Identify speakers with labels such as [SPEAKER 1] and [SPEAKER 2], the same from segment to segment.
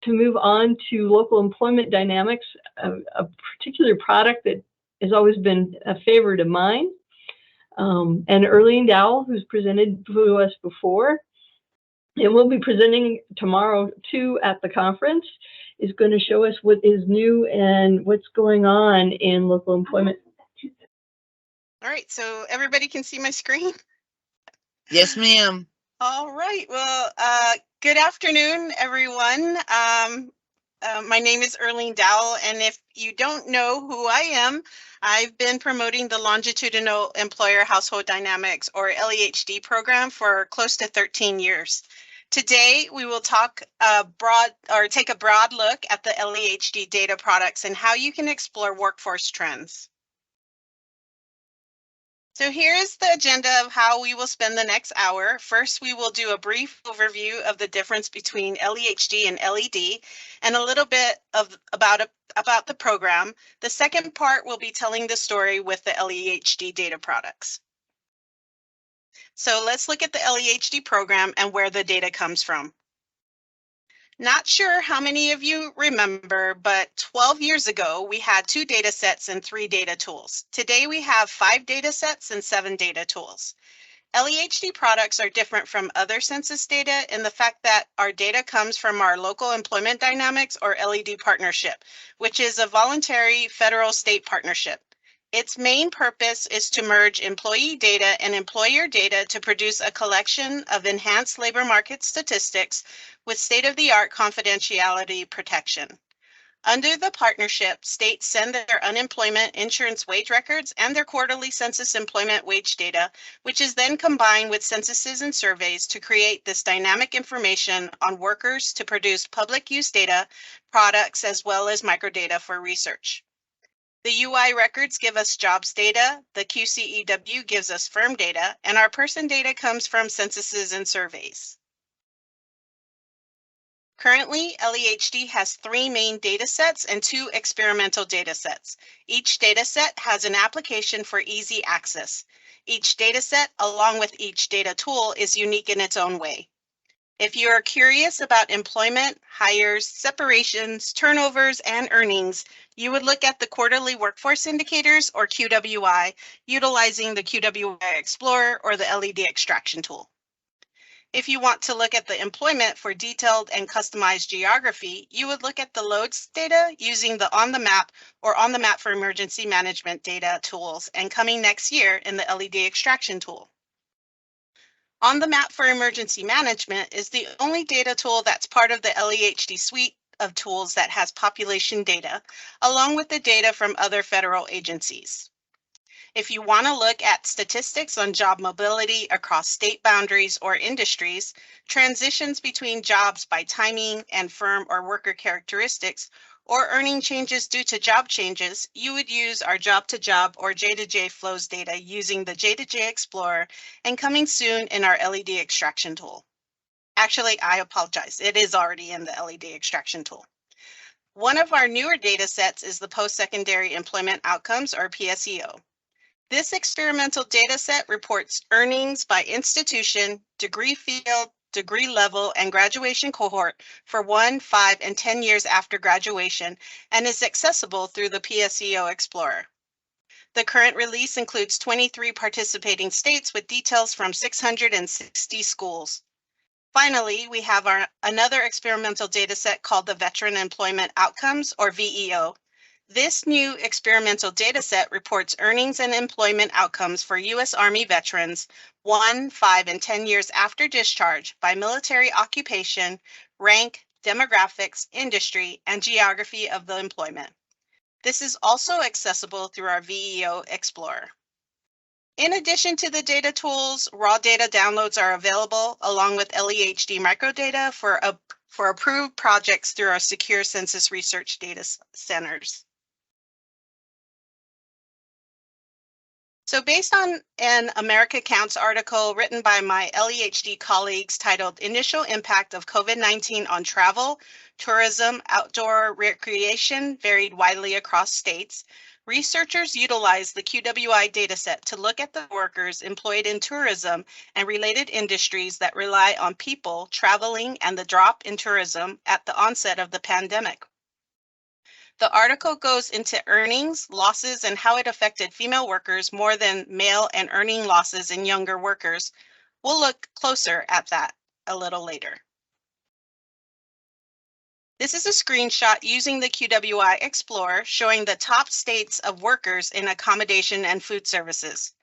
[SPEAKER 1] to move on to local employment dynamics, a particular product that has always been a favorite of mine. And Earlene Dowell, who's presented to us before, and will be presenting tomorrow too at the conference, is going to show us what is new and what's going on in local employment.
[SPEAKER 2] All right, so everybody can see my screen?
[SPEAKER 3] Yes, ma'am.
[SPEAKER 2] All right, well, good afternoon, everyone. My name is Earlene Dowell, and if you don't know who I am, I've been promoting the Longitudinal Employer Household Dynamics, or LEHD program, for close to 13 years. Today, we will take a broad look at the LEHD data products and how you can explore workforce trends. So here's the agenda of how we will spend the next hour. First, we will do a brief overview of the difference between LEHD and LED and a little bit about the program. The second part will be telling the story with the LEHD data products. So let's look at the LEHD program and where the data comes from. Not sure how many of you remember, but 12 years ago, we had 2 data sets and 3 data tools. Today, we have 5 data sets and 7 data tools. LEHD products are different from other census data in the fact that our data comes from our local employment dynamics, or LED partnership, which is a voluntary federal-state partnership. Its main purpose is to merge employee data and employer data to produce a collection of enhanced labor market statistics with state-of-the-art confidentiality protection. Under the partnership, states send their unemployment insurance wage records and their quarterly census employment wage data, which is then combined with censuses and surveys to create this dynamic information on workers to produce public use data, products, as well as microdata for research. The UI records give us jobs data, the QCEW gives us firm data, and our person data comes from censuses and surveys. Currently, LEHD has 3 main data sets and 2 experimental data sets. Each data set has an application for easy access. Each data set, along with each data tool, is unique in its own way. If you are curious about employment, hires, separations, turnovers, and earnings, you would look at the quarterly workforce indicators, or QWI, utilizing the QWI Explorer or the LED extraction tool. If you want to look at the employment for detailed and customized geography, you would look at the loads data using the On the Map or On the Map for Emergency Management data tools, and coming next year in the LED extraction tool. On the Map for Emergency Management is the only data tool that's part of the LEHD suite of tools that has population data, along with the data from other federal agencies. If you want to look at statistics on job mobility across state boundaries or industries, transitions between jobs by timing and firm or worker characteristics, or earning changes due to job changes, you would use our job-to-job or JDJ flows data using the JDJ Explorer, and coming soon in our LED extraction tool. Actually, I apologize. It is already in the LED extraction tool. One of our newer data sets is the Postsecondary Employment Outcomes, or PSEO. This experimental data set reports earnings by institution, degree field, degree level, and graduation cohort for 1, 5, and 10 years after graduation, and is accessible through the PSEO Explorer. The current release includes 23 participating states with details from 660 schools. Finally, we have another experimental data set called the Veteran Employment Outcomes, or VEO. This new experimental data set reports earnings and employment outcomes for U.S. Army veterans 1, 5, and 10 years after discharge by military occupation, rank, demographics, industry, and geography of the employment. This is also accessible through our VEO Explorer. In addition to the data tools, raw data downloads are available along with LEHD microdata for approved projects through our secure census research data centers. So based on an America Counts article written by my LEHD colleagues titled Initial Impact of COVID-19 on Travel, Tourism, Outdoor Recreation Varied Widely Across States, Researchers utilized the QWI dataset to look at the workers employed in tourism and related industries that rely on people traveling and the drop in tourism at the onset of the pandemic. The article goes into earnings, losses, and how it affected female workers more than male and earning losses in younger workers. We'll look closer at that a little later. This is a screenshot using the QWI Explorer showing the top states of workers in accommodation and food services.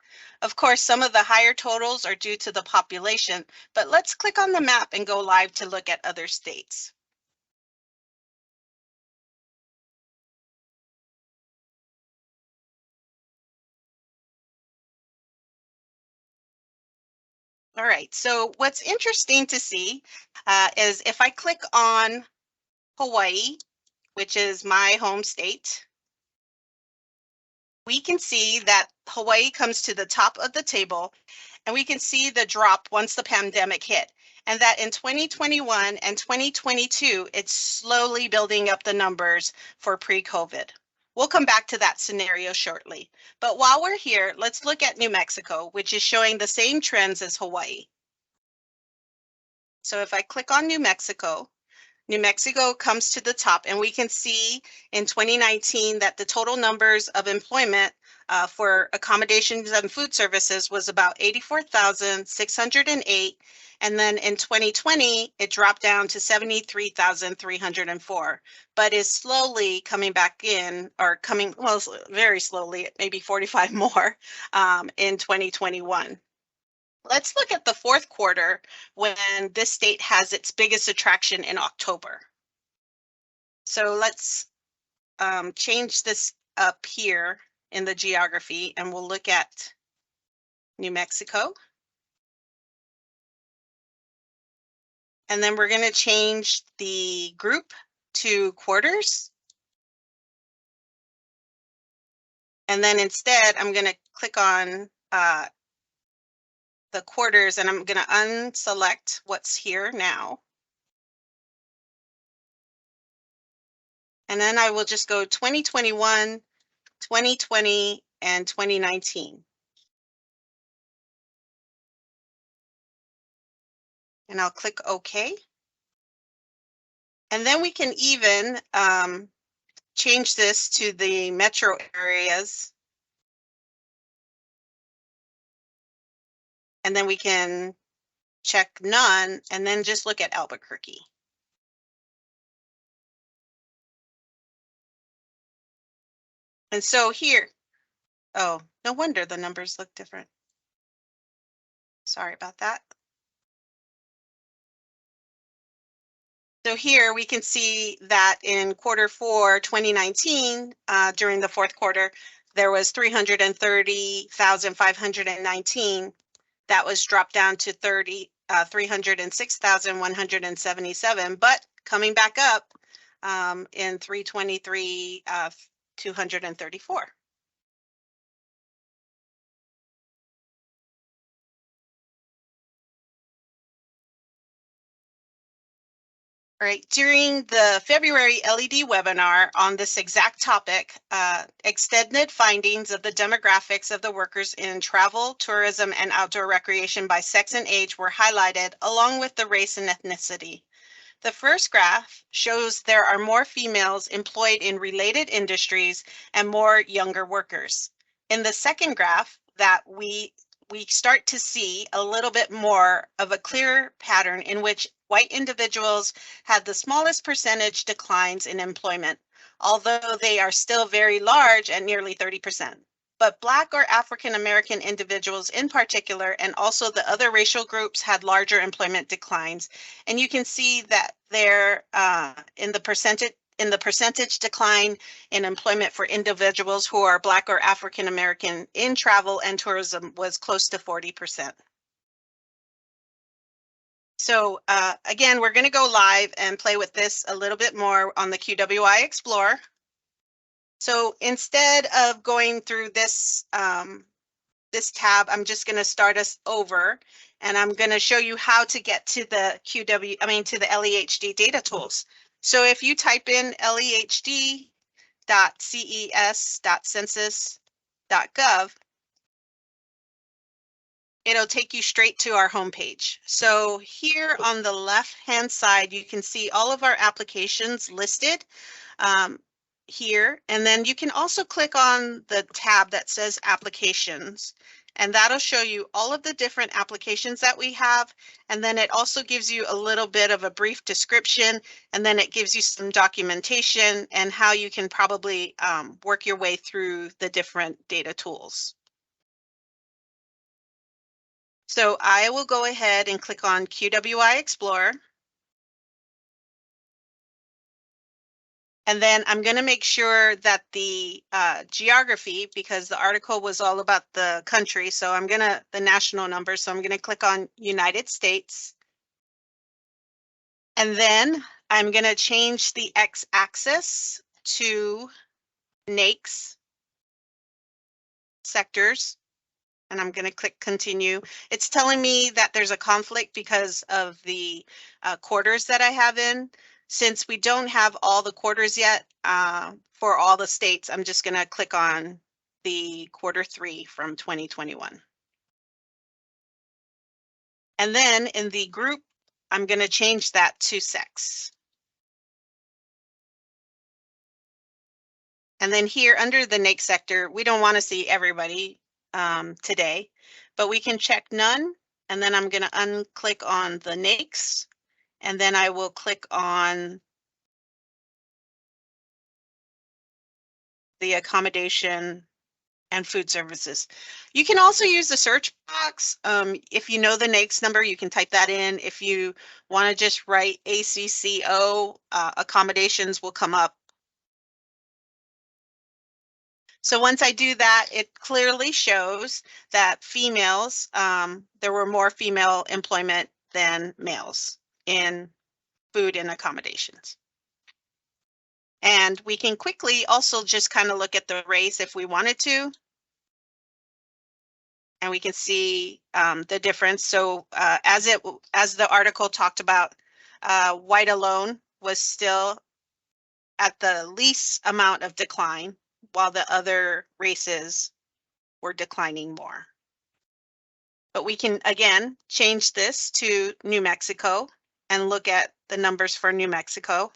[SPEAKER 2] Of course, some of the higher totals are due to the population, but let's click on the map and go live to look at other states. All right, so what's interesting to see is if I click on Hawaii, which is my home state, we can see that Hawaii comes to the top of the table, and we can see the drop once the pandemic hit, and that in 2021 and 2022, it's slowly building up the numbers for pre-COVID. We'll come back to that scenario shortly. But while we're here, let's look at New Mexico, which is showing the same trends as Hawaii. So if I click on New Mexico comes to the top, and we can see in 2019 that the total numbers of employment for accommodations and food services was about 84,608. And then in 2020, it dropped down to 73,304, but is slowly coming back in, or coming, well, very slowly, maybe 45 more in 2021. Let's look at the fourth quarter when this state has its biggest attraction in October. So let's change this up here in the geography, and we'll look at New Mexico. And then we're going to change the group to quarters. And then instead, I'm going to click on the quarters, and I'm going to unselect what's here now. And then I will just go 2021, 2020, and 2019. And I'll click OK. And then we can even change this to the metro areas. And then we can check none, and then just look at Albuquerque. And so here, oh, no wonder the numbers look different. Sorry about that. So here we can see that in Q4 2019, during the fourth quarter, there was 330,519. That was dropped down to 306,177, but coming back up in 323, 234. All right, during the February LED webinar on this exact topic, extended findings of the demographics of the workers in travel, tourism, and outdoor recreation by sex and age were highlighted, along with the race and ethnicity. The first graph shows there are more females employed in related industries and more younger workers. In the second graph, that we start to see a little bit more of a clear pattern in which white individuals had the smallest percentage declines in employment, although they are still very large at nearly 30%. But Black or African American individuals in particular, and also the other racial groups, had larger employment declines. And you can see that there in the percentage decline in employment for individuals who are Black or African American in travel and tourism was close to 40%. So again, we're going to go live and play with this a little bit more on the QWI Explorer. So instead of going through this this tab, I'm just going to start us over, and I'm going to show you how to get to the to the LEHD data tools. So if you type in LEHD, www.ces.census.gov, it'll take you straight to our homepage. So here on the left-hand side, you can see all of our applications listed here. And then you can also click on the tab that says applications, and that'll show you all of the different applications that we have. And then it also gives you a little bit of a brief description, and then it gives you some documentation and how you can probably work your way through the different data tools. So I will go ahead and click on QWI Explorer. And then I'm going to make sure that the geography, because the article was all about the country, so I'm going to, the national number, so I'm going to click on United States. And then I'm going to change the x-axis to NAICS sectors. And I'm going to click continue. It's telling me that there's a conflict because of the quarters that I have in. Since we don't have all the quarters yet for all the states, I'm just going to click on the Q3 from 2021. And then in the group, I'm going to change that to sex. And then here under the NAICS sector, we don't want to see everybody today, but we can check none. And then I'm going to unclick on the NAICS, and then I will click on the accommodation and food services. You can also use the search box. If you know the NAICS number, you can type that in. If you want to just write ACCO, accommodations will come up. So once I do that, it clearly shows that females, there were more female employment than males in food and accommodations. And we can quickly also just kind of look at the race if we wanted to. And we can see the difference. So as the article talked about, white alone was still at the least amount of decline, while the other races were declining more. But we can, again, change this to New Mexico and look at the numbers for New Mexico.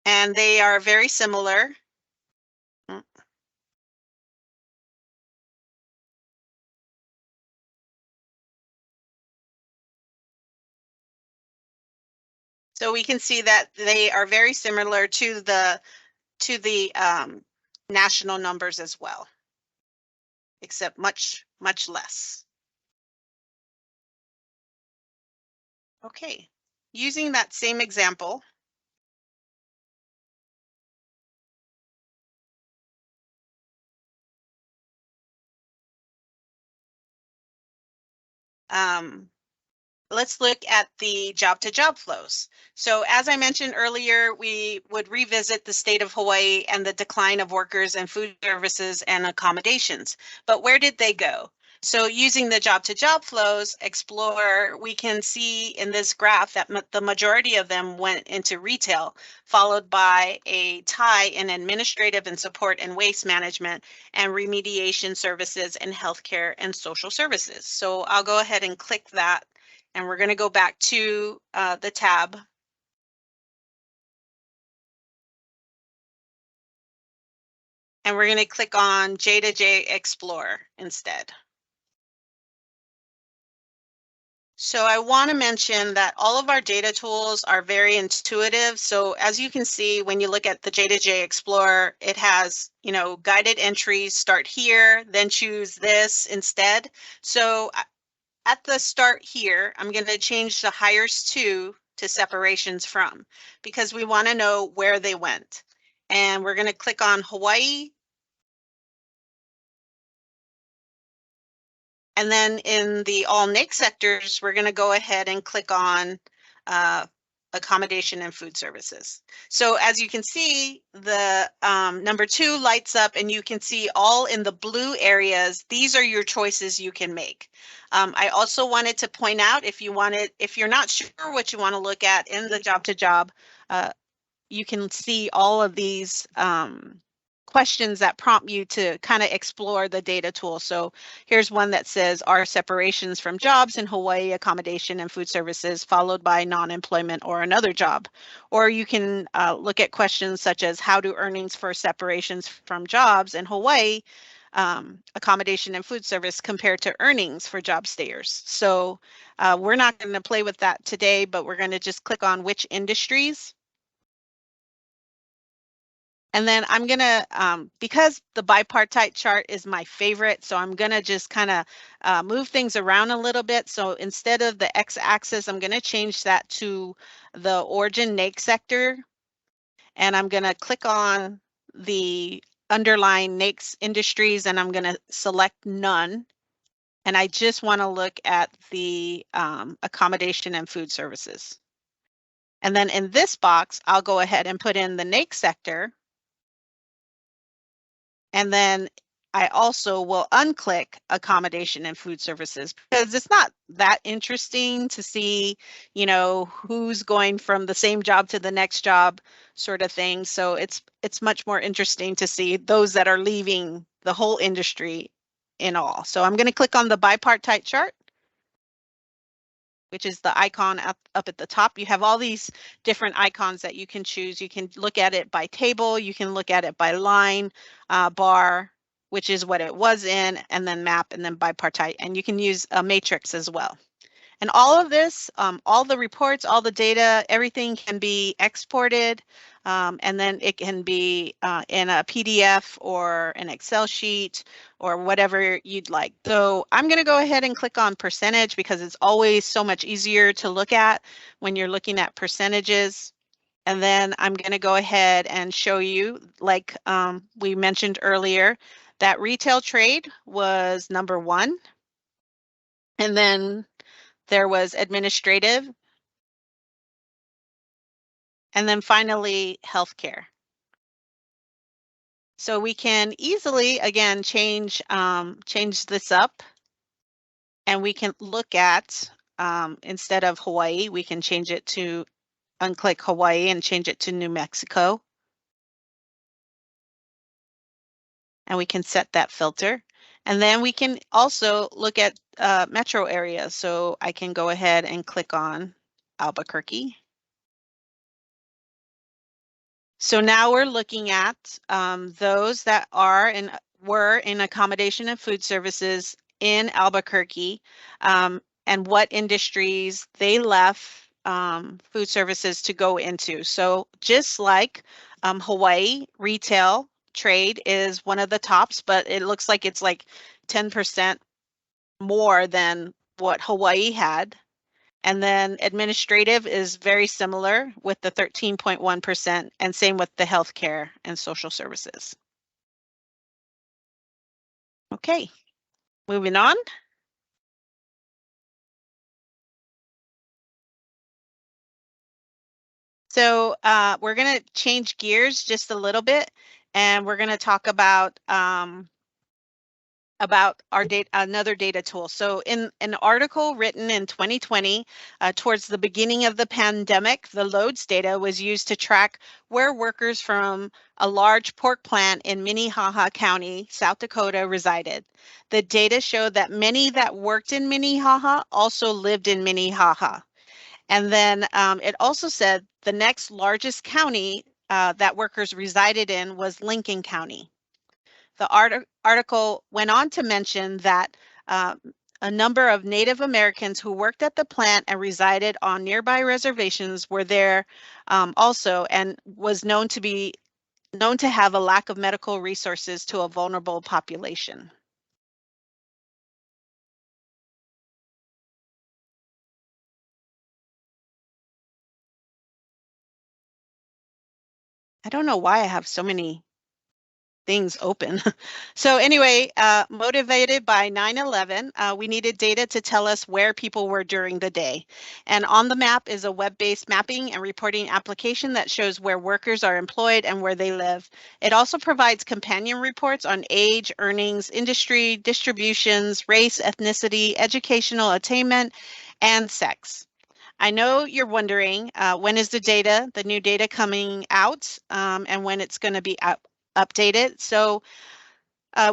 [SPEAKER 2] And they are very similar. So we can see that they are very similar to the national numbers as well, except much less. Okay, using that same example, let's look at the job-to-job flows. So as I mentioned earlier, we would revisit the state of Hawaii and the decline of workers and food services and accommodations. But where did they go? So using the job-to-job flows Explorer, we can see in this graph that the majority of them went into retail, followed by a tie in administrative and support and waste management and remediation services and healthcare and social services. So I'll go ahead and click that. And we're going to go back to the tab. And we're going to click on JDJ Explorer instead. So I want to mention that all of our data tools are very intuitive. So as you can see, when you look at the JDJ Explorer, it has, guided entries, start here, then choose this instead. So at the start here, I'm going to change the hires to separations from, because we want to know where they went. And we're going to click on Hawaii. And then in the all NAICS sectors, we're going to go ahead and click on accommodation and food services. So as you can see, the number 2 lights up, and you can see all in the blue areas. These are your choices you can make. I also wanted to point out, if you're not sure what you want to look at in the job to job you can see all of these questions that prompt you to kind of explore the data tool. So here's one that says, are separations from jobs in Hawaii accommodation and food services followed by non-employment or another job? Or you can look at questions such as, how do earnings for separations from jobs in Hawaii accommodation and food service compared to earnings for job stayers? So we're not going to play with that today, but we're going to just click on which industries. And then I'm going to, because the bipartite chart is my favorite, so I'm going to just kind of move things around a little bit. So instead of the x-axis, I'm going to change that to the origin NAIC sector. And I'm going to click on the underlying NAICS industries, and I'm going to select none. And I just want to look at the accommodation and food services. And then in this box, I'll go ahead and put in the NAIC sector. And then I also will unclick accommodation and food services, because it's not that interesting to see, you know, who's going from the same job to the next job sort of thing. So it's much more interesting to see those that are leaving the whole industry in all. So I'm going to click on the bipartite chart, which is the icon up at the top. You have all these different icons that you can choose. You can look at it by table, you can look at it by line, bar, which is what it was in, and then map, and then bipartite. And you can use a matrix as well. And all of this, all the reports, all the data, everything can be exported, and then it can be in a PDF or an Excel sheet or whatever you'd like. So I'm going to go ahead and click on percentage, because it's always so much easier to look at when you're looking at percentages. And then I'm going to go ahead and show you, like we mentioned earlier, that retail trade was number 1. And then there was administrative, and then finally healthcare. So we can easily, again, change this up, and we can look at, instead of Hawaii, we can change it to, unclick Hawaii and change it to New Mexico. And we can set that filter. And then we can also look at metro areas. So I can go ahead and click on Albuquerque. So now we're looking at those that were in accommodation and food services in Albuquerque, and what industries they left food services to go into. So just like Hawaii, retail trade is one of the tops, but it looks like it's like 10% more than what Hawaii had. And then administrative is very similar with the 13.1%, and same with the healthcare and social services. Okay, moving on. So we're going to change gears just a little bit, and we're going to talk about our data, another data tool. So in an article written in 2020, towards the beginning of the pandemic, the loads data was used to track where workers from a large pork plant in Minnehaha County, South Dakota, resided. The data showed that many that worked in Minnehaha also lived in Minnehaha. And then it also said the next largest county that workers resided in was Lincoln County. The article went on to mention that a number of Native Americans who worked at the plant and resided on nearby reservations were there also, and was known to have a lack of medical resources to a vulnerable population. I don't know why I have so many things open. So anyway, motivated by 9/11, we needed data to tell us where people were during the day. And On the Map is a web-based mapping and reporting application that shows where workers are employed and where they live. It also provides companion reports on age, earnings, industry, distributions, race, ethnicity, educational attainment, and sex. I know you're wondering when is the new data coming out, and when it's going to be updated. So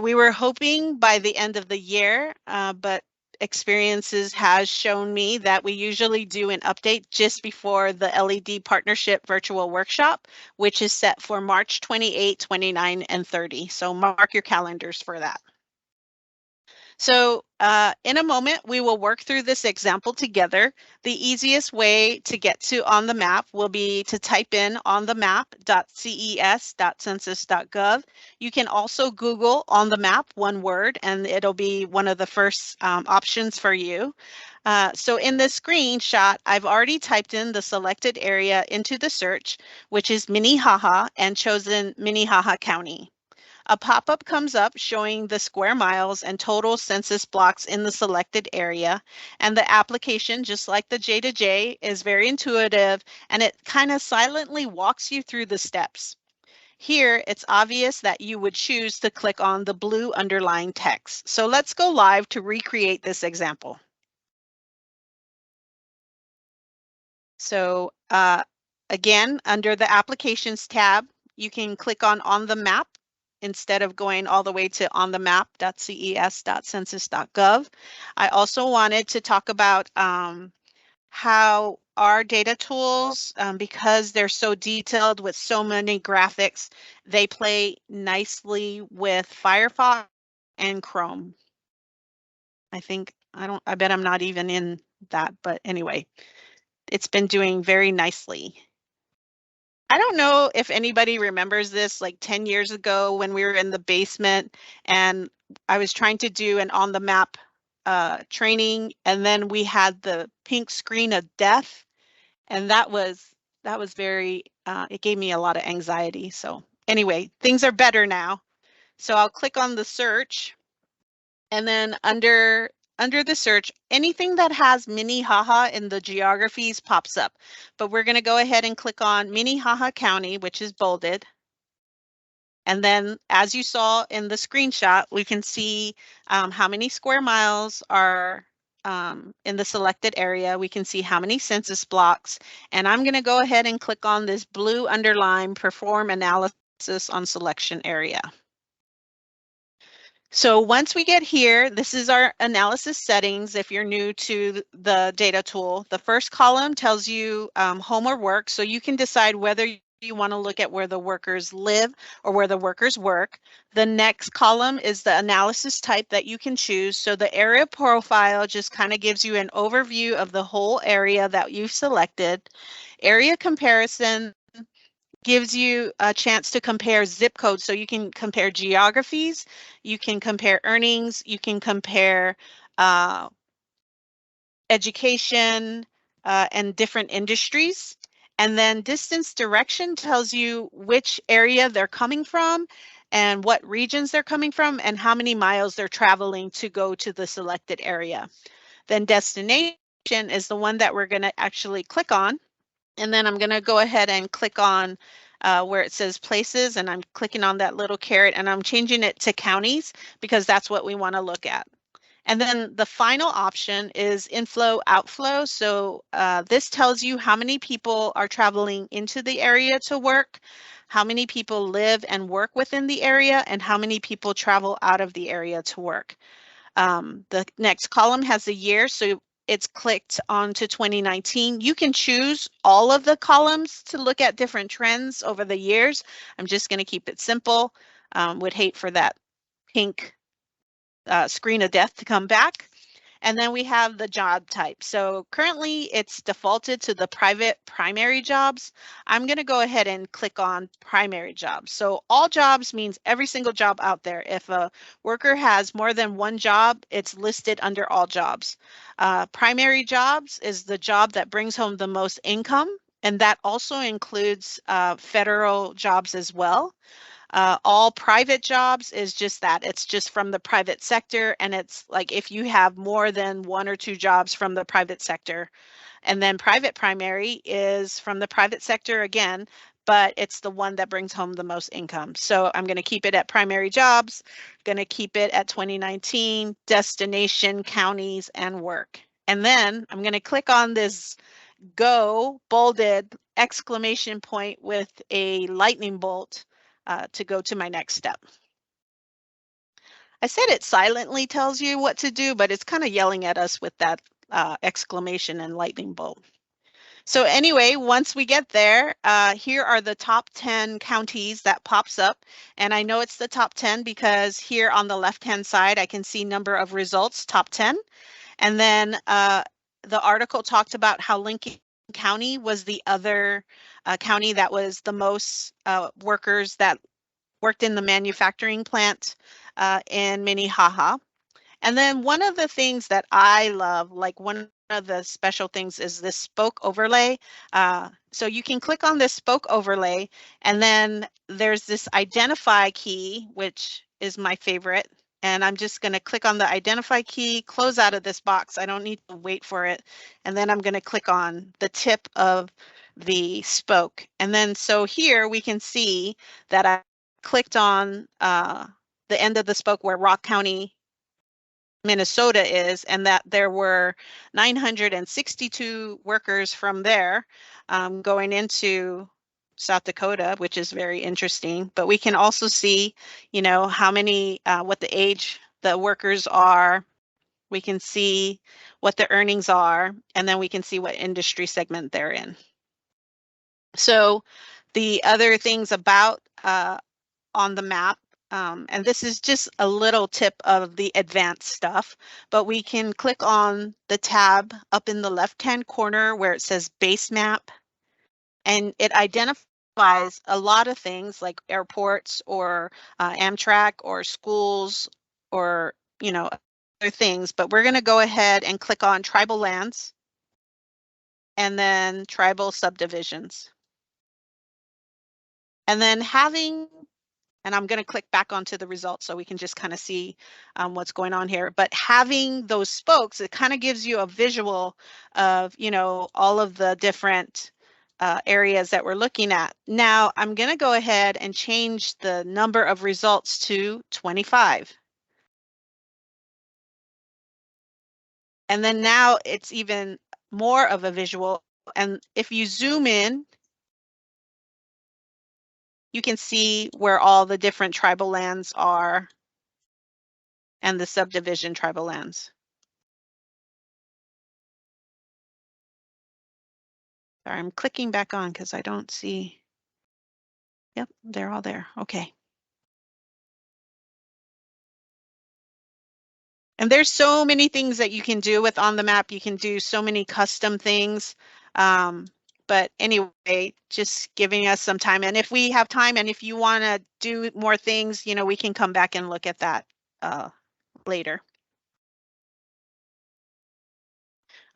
[SPEAKER 2] we were hoping by the end of the year, but experiences has shown me that we usually do an update just before the LED Partnership Virtual Workshop, which is set for March 28, 29, and 30. So mark your calendars for that. So in a moment, we will work through this example together. The easiest way to get to On the Map will be to type in onthemap.ces.census.gov. You can also Google On the Map, one word, and it'll be one of the first options for you. So in this screenshot, I've already typed in the selected area into the search, which is Minnehaha, and chosen Minnehaha County. A pop-up comes up showing the square miles and total census blocks in the selected area. And the application, just like the JDJ, is very intuitive, and it kind of silently walks you through the steps. Here, it's obvious that you would choose to click on the blue underlying text. So let's go live to recreate this example. So again, under the Applications tab, you can click on the Map instead of going all the way to onthemap.ces.census.gov. I also wanted to talk about how our data tools, because they're so detailed with so many graphics, they play nicely with Firefox and Chrome. I bet I'm not even in that, but anyway, it's been doing very nicely. I don't know if anybody remembers this, like 10 years ago when we were in the basement and I was trying to do an On the Map training, and then we had the pink screen of death, and that was very, it gave me a lot of anxiety. So anyway, things are better now. So I'll click on the search, and then under the search, anything that has Minnehaha in the geographies pops up. But we're going to go ahead and click on Minnehaha County, which is bolded. And then, as you saw in the screenshot, we can see how many square miles are in the selected area. We can see how many census blocks. And I'm going to go ahead and click on this blue underline, Perform Analysis on Selection Area. So once we get here, this is our analysis settings. If you're new to the data tool, the first column tells you home or work. So you can decide whether you want to look at where the workers live or where the workers work. The next column is the analysis type that you can choose. So the area profile just kind of gives you an overview of the whole area that you've selected. Area comparison gives you a chance to compare zip codes. So you can compare geographies, you can compare earnings, you can compare education and different industries. And then distance direction tells you which area they're coming from and what regions they're coming from and how many miles they're traveling to go to the selected area. Then destination is the one that we're going to actually click on. And then I'm going to go ahead and click on where it says places, and I'm clicking on that little caret, and I'm changing it to counties because that's what we want to look at. And then the final option is inflow outflow. So this tells you how many people are traveling into the area to work, how many people live and work within the area, and how many people travel out of the area to work. The next column has the year, so it's clicked onto 2019. You can choose all of the columns to look at different trends over the years. I'm just going to keep it simple. Would hate for that pink screen of death to come back. And then we have the job type. So currently it's defaulted to the private primary jobs. I'm going to go ahead and click on primary jobs. So all jobs means every single job out there. If a worker has more than one job, it's listed under all jobs. Primary jobs is the job that brings home the most income, and that also includes federal jobs as well. All private jobs is just that. It's just from the private sector, and it's like if you have more than one or two jobs from the private sector. And then private primary is from the private sector again, but it's the one that brings home the most income. So I'm going to keep it at primary jobs, going to keep it at 2019, destination, counties, and work. And then I'm going to click on this go bolded exclamation point with a lightning bolt to go to my next step. I said it silently tells you what to do, but it's kind of yelling at us with that exclamation and lightning bolt. So anyway, once we get there, here are the top 10 counties that pops up. And I know it's the top 10 because here on the left-hand side, I can see number of results, top 10. And then the article talked about how Lincoln County was the other county that was the most workers that worked in the manufacturing plant in Minnehaha. And then one of the things that I love, like one of the special things is this spoke overlay. So you can click on this spoke overlay, and then there's this identify key, which is my favorite. And I'm just going to click on the identify key, close out of this box. I don't need to wait for it. And then I'm going to click on the tip of the spoke. And then so here we can see that I clicked on the end of the spoke where Rock County, Minnesota is, and that there were 962 workers from there going into South Dakota, which is very interesting. But we can also see, you know, how many, what the age the workers are. We can see what the earnings are, and then we can see what industry segment they're in. So the other things about on the map, and this is just a little tip of the advanced stuff, but we can click on the tab up in the left-hand corner where it says base map, and it identifies a lot of things like airports or Amtrak or schools or, you know, other things, but we're going to go ahead and click on tribal lands and then tribal subdivisions. And then having, and I'm going to click back onto the results so we can just kind of see what's going on here. But having those spokes, it kind of gives you a visual of, you know, all of the different areas that we're looking at. Now, I'm going to go ahead and change the number of results to 25. And then now it's even more of a visual. And if you zoom in, you can see where all the different tribal lands are and the subdivision tribal lands. Sorry, I'm clicking back on because I don't see. Yep, they're all there. Okay. And there's so many things that you can do with on the map. You can do so many custom things. But anyway, just giving us some time. And if we have time and if you want to do more things, you know, we can come back and look at that later.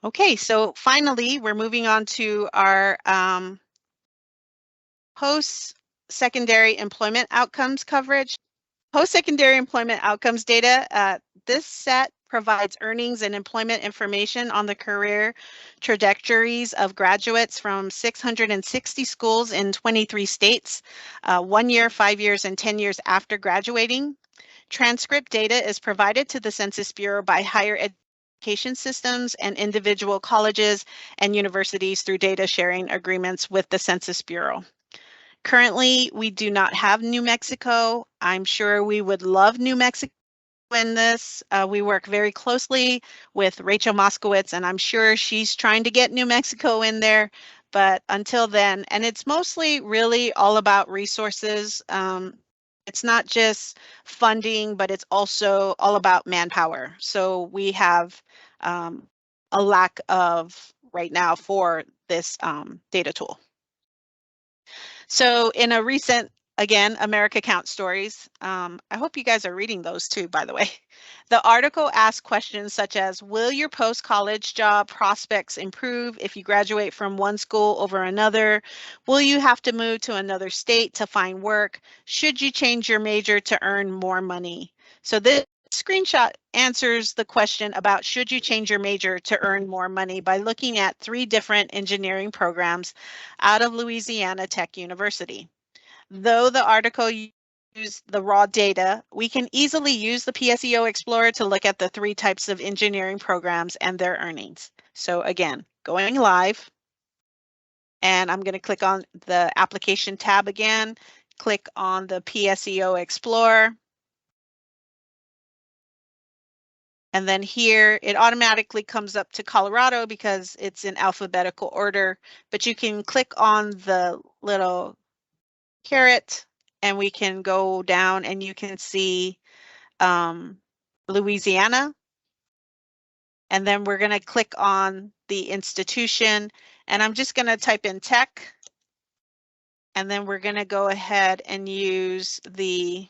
[SPEAKER 2] Okay, so finally, we're moving on to our post-secondary employment outcomes coverage. Post-secondary employment outcomes data, this set provides earnings and employment information on the career trajectories of graduates from 660 schools in 23 states, 1 year, 5 years, and 10 years after graduating. Transcript data is provided to the Census Bureau by higher education systems and individual colleges and universities through data sharing agreements with the Census Bureau. Currently, we do not have New Mexico. I'm sure we would love New Mexico in this. We work very closely with Rachel Moskowitz, and I'm sure she's trying to get New Mexico in there. But until then, and it's mostly really all about resources. It's not just funding, but it's also all about manpower. So we have a lack of right now for this data tool. So in a recent, again, America Count Stories, I hope you guys are reading those too, by the way. The article asks questions such as, will your post-college job prospects improve if you graduate from one school over another? Will you have to move to another state to find work? Should you change your major to earn more money? So this screenshot answers the question about should you change your major to earn more money by looking at 3 different engineering programs out of Louisiana Tech University. Though the article used the raw data, we can easily use the PSEO Explorer to look at the 3 types of engineering programs and their earnings. So again, going live. And I'm going to click on the application tab again, click on the PSEO Explorer. And then here it automatically comes up to Colorado because it's in alphabetical order, but you can click on the little caret and we can go down and you can see Louisiana. And then we're going to click on the institution and I'm just going to type in tech. And then we're going to go ahead and use the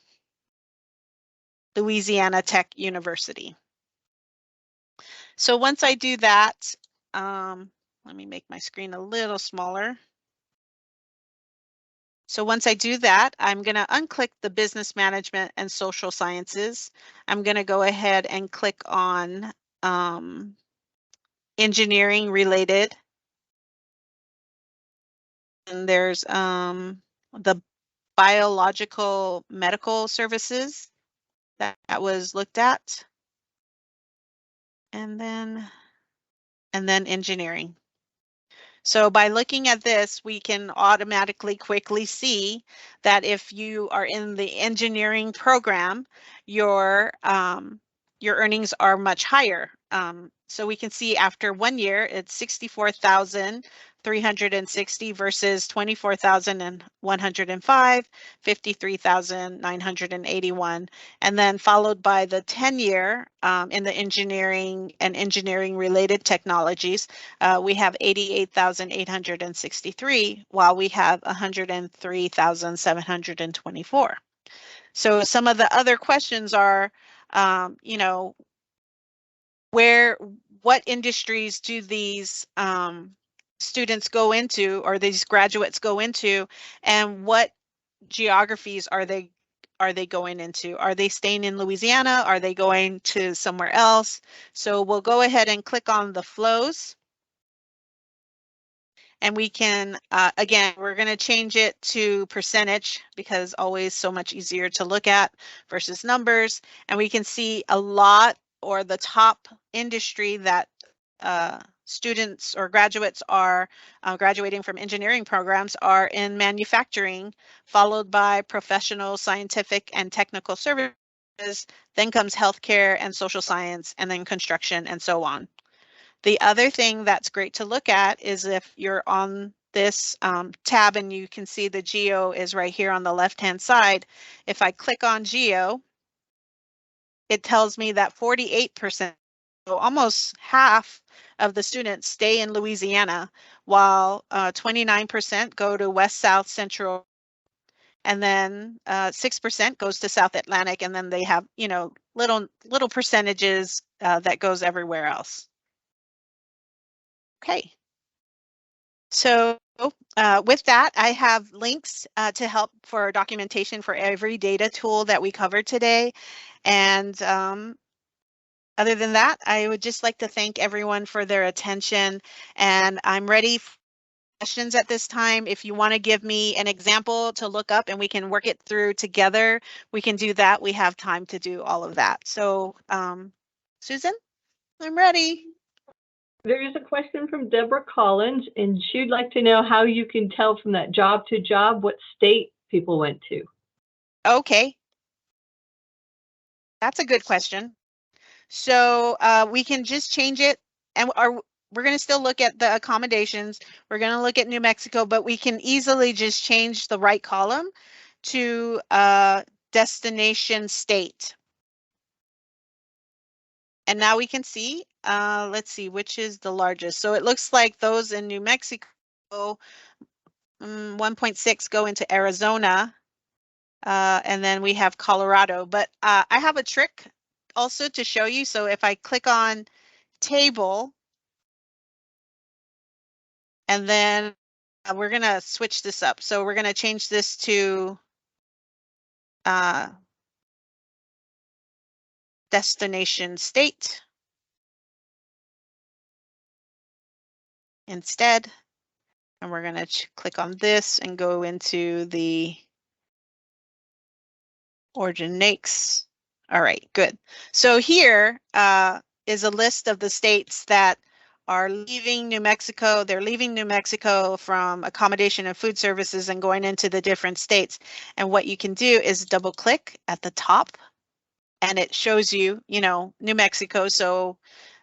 [SPEAKER 2] Louisiana Tech University. So once I do that, let me make my screen a little smaller. So once I do that, I'm going to unclick the business management and social sciences. I'm going to go ahead and click on engineering related. And there's the biological medical services that was looked at. And then engineering. So by looking at this, we can automatically quickly see that if you are in the engineering program, your earnings are much higher. So we can see after 1 year, it's 64,360 versus 24,105, 53,981, and then followed by the 10-year in the engineering and engineering related technologies. We have 88,863 while we have 103,724. So some of the other questions are, you know, what industries do these students go into or these graduates go into, and what geographies are they going into? Are they staying in Louisiana? Are they going to somewhere else? So we'll go ahead and click on the flows. And we can, again, we're going to change it to percentage because always so much easier to look at versus numbers. And we can see a lot or the top industry that students or graduates are graduating from engineering programs are in manufacturing, followed by professional, scientific, and technical services. Then comes healthcare and social science, and then construction and so on. The other thing that's great to look at is if you're on this tab and you can see the geo is right here on the left-hand side. If I click on geo, it tells me that 48%, so almost half of the students stay in Louisiana, while 29% go to West, South, Central, and then 6% goes to South Atlantic, and then they have, you know, little percentages that goes everywhere else. Okay. So with that, I have links to help for documentation for every data tool that we covered today. And other than that, I would just like to thank everyone for their attention. And I'm ready for questions at this time. If you want to give me an example to look up and we can work it through together, we can do that. We have time to do all of that. So Susan, I'm ready.
[SPEAKER 1] There is a question from Deborah Collins, and she'd like to know how you can tell from that job to job what state people went to.
[SPEAKER 2] Okay. That's a good question. So we can just change it, and we're going to still look at the accommodations. We're going to look at New Mexico, but we can easily just change the right column to destination state. And now we can see, let's see, which is the largest. So it looks like those in New Mexico, 1.6 go into Arizona, and then we have Colorado. But I have a trick also to show you. So if I click on table, and then we're going to switch this up. So we're going to change this to destination state instead. And we're going to click on this and go into the origin NAICS. All right, good. So here is a list of the states that are leaving New Mexico. They're leaving New Mexico from accommodation and food services and going into the different states. And what you can do is double click at the top and it shows you, New Mexico. So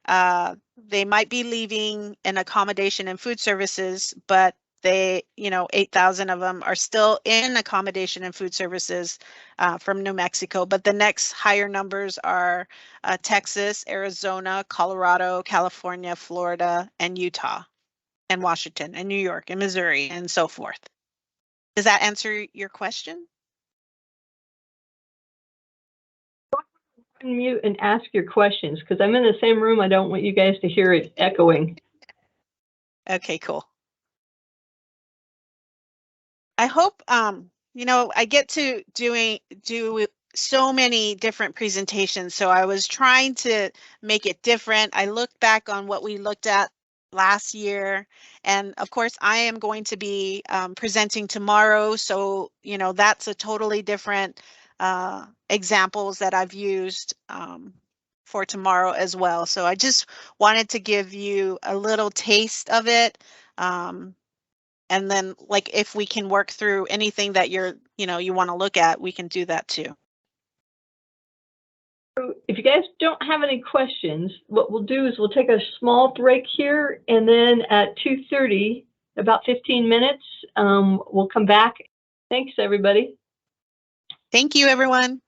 [SPEAKER 2] they might be leaving in accommodation and food services, but they, 8,000 of them are still in accommodation and food services from New Mexico. But the next higher numbers are Texas, Arizona, Colorado, California, Florida, and Utah, and Washington, and New York, and Missouri, and so forth. Does that answer your question?
[SPEAKER 1] Mute and ask your questions because I'm in the same room. I don't want you guys to hear it echoing.
[SPEAKER 2] Okay, cool. I hope, I get to do so many different presentations. So I was trying to make it different. I looked back on what we looked at last year. And of course, I am going to be presenting tomorrow. So, that's a totally different examples that I've used for tomorrow as well. So I just wanted to give you a little taste of it. And then like if we can work through anything that you want to look at, we can do that too.
[SPEAKER 1] If you guys don't have any questions, what we'll do is we'll take a small break here, and then at 2:30, about 15 minutes, we'll come back. Thanks, everybody.
[SPEAKER 2] Thank you, everyone.